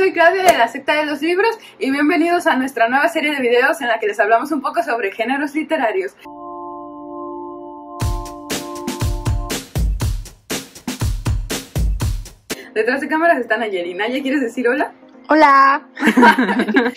soy Claudia de la Secta de los Libros y bienvenidos a nuestra nueva serie de videos en la que les hablamos un poco sobre géneros literarios. Detrás de cámaras está Nayeli. Naya, ¿quieres decir hola? Hola.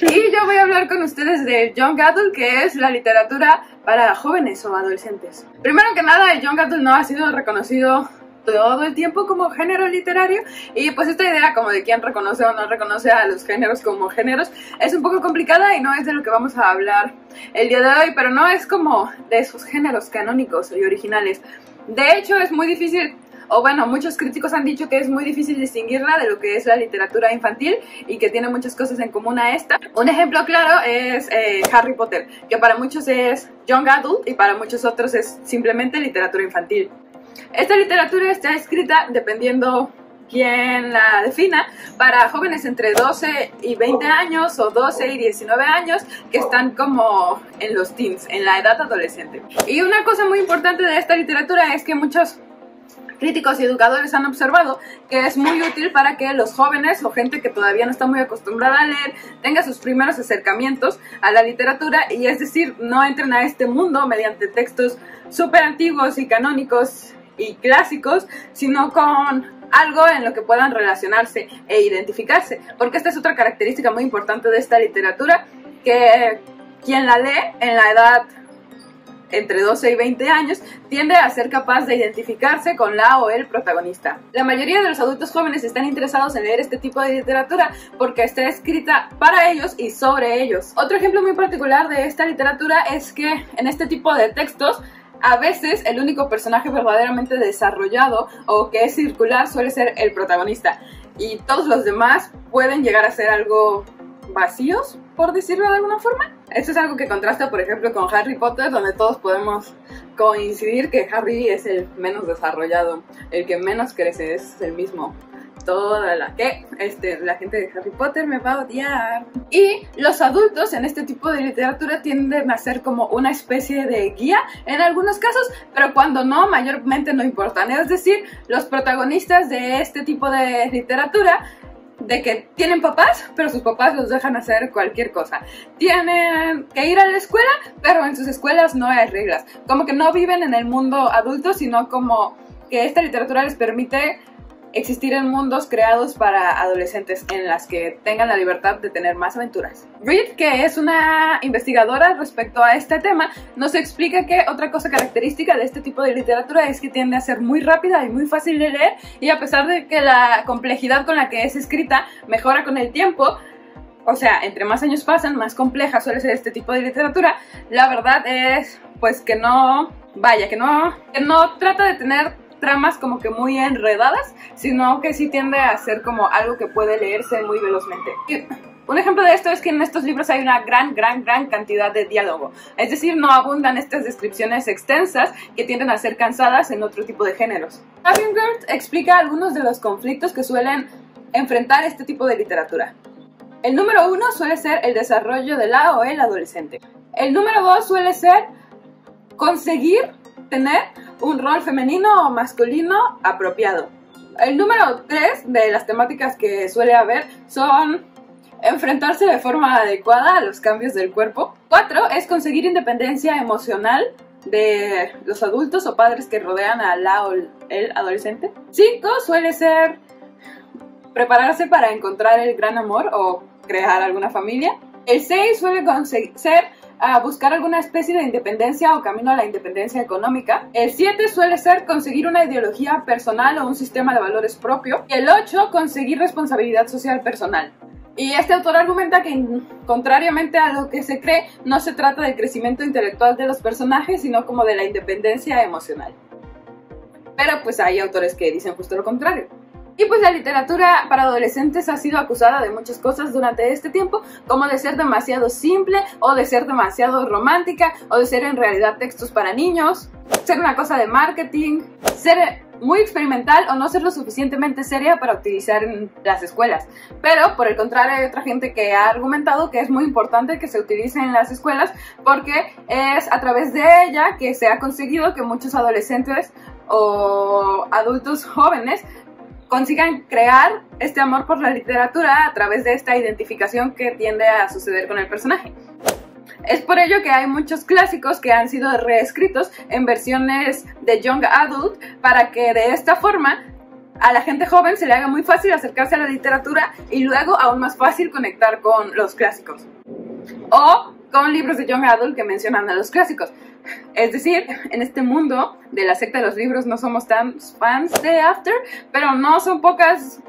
Y yo voy a hablar con ustedes de Young Adult, que es la literatura para jóvenes o adolescentes. Primero que nada, el Young Adult no ha sido reconocido todo el tiempo como género literario, y pues esta idea como de quién reconoce o no reconoce a los géneros como géneros es un poco complicada y no es de lo que vamos a hablar el día de hoy, pero no es como de esos géneros canónicos y originales. De hecho, es muy difícil, o bueno, muchos críticos han dicho que es muy difícil distinguirla de lo que es la literatura infantil y que tiene muchas cosas en común a esta. Un ejemplo claro es Harry Potter, que para muchos es Young Adult y para muchos otros es simplemente literatura infantil. Esta literatura está escrita, dependiendo quién la defina, para jóvenes entre 12 y 20 años o 12 y 19 años que están como en los teens, en la edad adolescente. Y una cosa muy importante de esta literatura es que muchos críticos y educadores han observado que es muy útil para que los jóvenes o gente que todavía no está muy acostumbrada a leer tenga sus primeros acercamientos a la literatura, y es decir, no entren a este mundo mediante textos súper antiguos y canónicos y clásicos, sino con algo en lo que puedan relacionarse e identificarse, porque esta es otra característica muy importante de esta literatura, que quien la lee en la edad entre 12 y 20 años tiende a ser capaz de identificarse con la o el protagonista. La mayoría de los adultos jóvenes están interesados en leer este tipo de literatura porque está escrita para ellos y sobre ellos. Otro ejemplo muy particular de esta literatura es que en este tipo de textos a veces el único personaje verdaderamente desarrollado o que es circular suele ser el protagonista, y todos los demás pueden llegar a ser algo vacíos, por decirlo de alguna forma. Esto es algo que contrasta, por ejemplo, con Harry Potter, donde todos podemos coincidir que Harry es el menos desarrollado, el que menos crece, es el mismo. Toda la gente de Harry Potter me va a odiar. Y los adultos en este tipo de literatura tienden a ser como una especie de guía en algunos casos, pero cuando no, mayormente no importan. Es decir, los protagonistas de este tipo de literatura, de que tienen papás, pero sus papás los dejan hacer cualquier cosa. Tienen que ir a la escuela, pero en sus escuelas no hay reglas. Como que no viven en el mundo adulto, sino como que esta literatura les permite existir en mundos creados para adolescentes en las que tengan la libertad de tener más aventuras. Reed, que es una investigadora respecto a este tema, nos explica que otra cosa característica de este tipo de literatura es que tiende a ser muy rápida y muy fácil de leer, y a pesar de que la complejidad con la que es escrita mejora con el tiempo, o sea, entre más años pasan, más compleja suele ser este tipo de literatura, la verdad es pues que no trata de tener tramas como que muy enredadas, sino que sí tiende a ser como algo que puede leerse muy velozmente. Y un ejemplo de esto es que en estos libros hay una gran cantidad de diálogo, es decir, no abundan estas descripciones extensas que tienden a ser cansadas en otro tipo de géneros. Havinger explica algunos de los conflictos que suelen enfrentar este tipo de literatura. El número 1 suele ser el desarrollo de la o el adolescente. El número 2 suele ser conseguir tener un rol femenino o masculino apropiado. El número 3 de las temáticas que suele haber son enfrentarse de forma adecuada a los cambios del cuerpo. 4 es conseguir independencia emocional de los adultos o padres que rodean a la o el adolescente. 5 suele ser prepararse para encontrar el gran amor o crear alguna familia. El 6 suele ser a buscar alguna especie de independencia o camino a la independencia económica. El 7 suele ser conseguir una ideología personal o un sistema de valores propio. Y el 8, conseguir responsabilidad social personal. Y este autor argumenta que, contrariamente a lo que se cree, no se trata del crecimiento intelectual de los personajes, sino como de la independencia emocional. Pero pues hay autores que dicen justo lo contrario. Y pues la literatura para adolescentes ha sido acusada de muchas cosas durante este tiempo, como de ser demasiado simple, o de ser demasiado romántica, o de ser en realidad textos para niños, ser una cosa de marketing, ser muy experimental o no ser lo suficientemente seria para utilizar en las escuelas. Pero por el contrario, hay otra gente que ha argumentado que es muy importante que se utilice en las escuelas porque es a través de ella que se ha conseguido que muchos adolescentes o adultos jóvenes consigan crear este amor por la literatura a través de esta identificación que tiende a suceder con el personaje. Es por ello que hay muchos clásicos que han sido reescritos en versiones de Young Adult para que de esta forma a la gente joven se le haga muy fácil acercarse a la literatura y luego aún más fácil conectar con los clásicos. O con libros de Young Adult que mencionan a los clásicos. Es decir, en este mundo de la secta de los libros no somos tan fans de After, pero no son pocas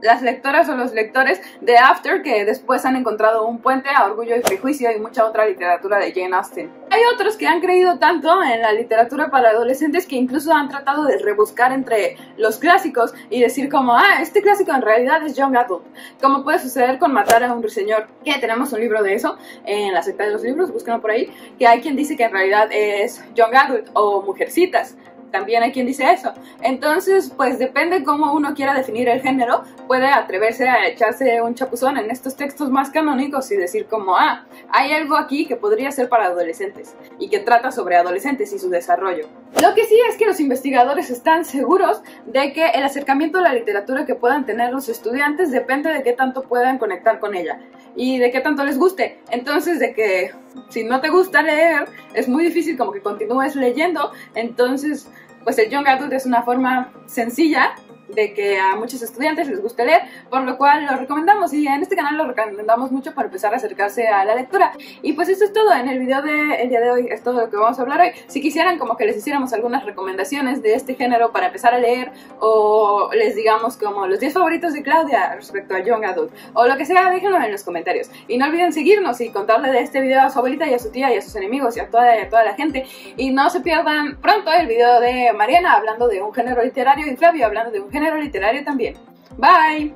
las lectoras o los lectores de After que después han encontrado un puente a Orgullo y Prejuicio y mucha otra literatura de Jane Austen. Hay otros que han creído tanto en la literatura para adolescentes que incluso han tratado de rebuscar entre los clásicos y decir como, este clásico en realidad es Young Adult, como puede suceder con Matar a un ruiseñor, que tenemos un libro de eso en la secta de los libros, búsquenlo por ahí, que hay quien dice que en realidad es Young Adult o Mujercitas. También hay quien dice eso. Entonces, pues depende cómo uno quiera definir el género, puede atreverse a echarse un chapuzón en estos textos más canónicos y decir como, hay algo aquí que podría ser para adolescentes y que trata sobre adolescentes y su desarrollo. Lo que sí es que los investigadores están seguros de que el acercamiento a la literatura que puedan tener los estudiantes depende de qué tanto puedan conectar con ella y de qué tanto les guste. Entonces, de que si no te gusta leer, es muy difícil como que continúes leyendo. Entonces, pues el Young Adult es una forma sencilla de que a muchos estudiantes les guste leer, por lo cual lo recomendamos, y en este canal lo recomendamos mucho para empezar a acercarse a la lectura. Y pues eso es todo en el video del día de hoy, es todo lo que vamos a hablar hoy. Si quisieran como que les hiciéramos algunas recomendaciones de este género para empezar a leer, o les digamos como los 10 favoritos de Claudia respecto a Young Adult, o lo que sea, déjenlo en los comentarios. Y no olviden seguirnos y contarle de este video a su abuelita y a su tía y a sus enemigos y a toda la gente. Y no se pierdan pronto el video de Mariana hablando de un género literario y Flavio hablando de un género literario también. Bye.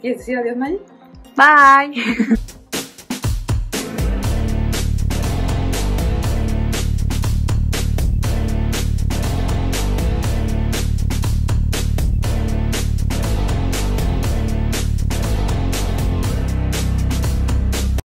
¿Quieres decir adiós, Maggie? Bye.